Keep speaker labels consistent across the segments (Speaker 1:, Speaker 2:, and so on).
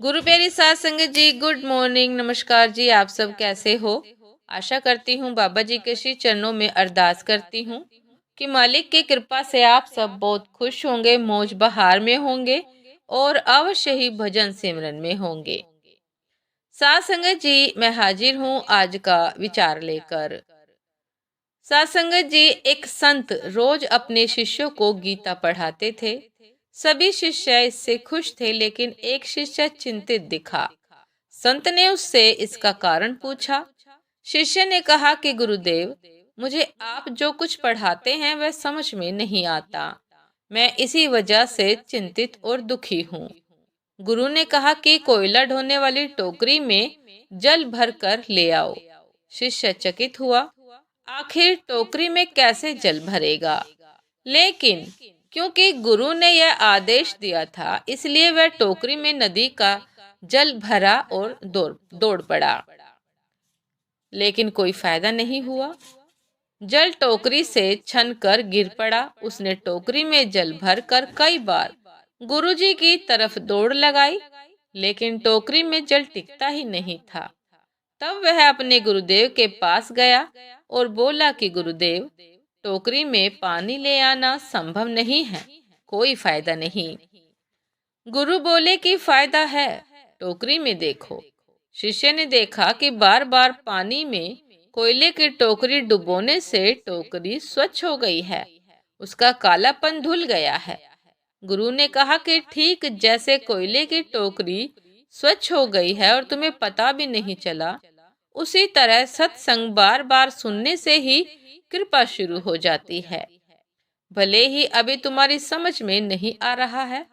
Speaker 1: गुरु प्यारी साध संगत जी, गुड मॉर्निंग, नमस्कार जी। आप सब कैसे हो? आशा करती हूँ बाबा जी के श्री चरणों में अरदास करती हूँ कि मालिक की कृपा से आप सब बहुत खुश होंगे, मौज बहार में होंगे और अवश्य ही भजन सिमरन में होंगे। साध संगत जी, मैं हाजिर हूँ आज का विचार लेकर। साध संगत जी, एक संत रोज अपने शिष्यों को गीता पढ़ाते थे। सभी शिष्य इससे खुश थे, लेकिन एक शिष्य चिंतित दिखा। संत ने उससे इसका कारण पूछा। शिष्य ने कहा कि गुरुदेव, मुझे आप जो कुछ पढ़ाते हैं वह समझ में नहीं आता। मैं इसी वजह से चिंतित और दुखी हूँ। गुरु ने कहा कि कोयला ढोने वाली टोकरी में जल भर कर ले आओ। शिष्य चकित हुआ। आखिर टोकरी में कैसे जल भरेगा? लेकिन क्योंकि गुरु ने यह आदेश दिया था, इसलिए वह टोकरी में नदी का जल भरा और दौड़ दौड़ पड़ा। लेकिन कोई फायदा नहीं हुआ। जल टोकरी से छन कर गिर पड़ा। उसने टोकरी में जल भरकर कई बार गुरुजी की तरफ दौड़ लगाई, लेकिन टोकरी में जल टिकता ही नहीं था। तब वह अपने गुरुदेव के पास गया और बोला कि गुरुदेव, टोकरी में पानी ले आना संभव नहीं है, कोई फायदा नहीं। गुरु बोले कि फायदा है, टोकरी में देखो। शिष्य ने देखा कि बार बार पानी में कोयले की टोकरी डुबोने से टोकरी स्वच्छ हो गई है, उसका कालापन धुल गया है। गुरु ने कहा कि ठीक जैसे कोयले की टोकरी स्वच्छ हो गई है और तुम्हें पता भी नहीं चला, उसी तरह सत्संग बार बार सुनने से ही कृपा शुरू हो जाती है। भले ही अभी तुम्हारी समझ में नहीं आ रहा है,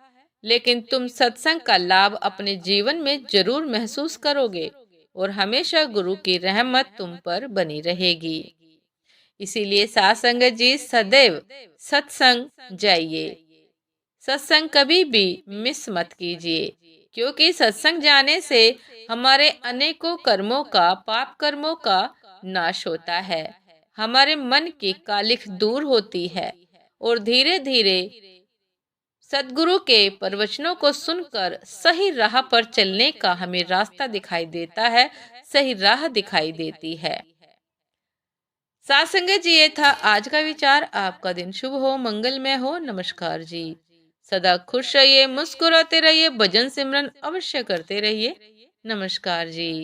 Speaker 1: लेकिन तुम सत्संग का लाभ अपने जीवन में जरूर महसूस करोगे और हमेशा गुरु की रहमत तुम पर बनी रहेगी। इसीलिए साध संगत जी, सदैव सत्संग जाइए। सत्संग कभी भी मिस मत कीजिए, क्योंकि सत्संग जाने से हमारे अनेकों कर्मों का, पाप कर्मों का नाश होता है। हमारे मन की कालिख दूर होती है और धीरे धीरे सदगुरु के प्रवचनों को सुनकर सही राह पर चलने का हमें रास्ता दिखाई देता है, सही राह दिखाई देती है। साथ संगत जी, ये था आज का विचार। आपका दिन शुभ हो, मंगलमय हो। नमस्कार जी। सदा खुश रहिए, मुस्कुराते रहिए, भजन सिमरन अवश्य करते रहिए। नमस्कार जी।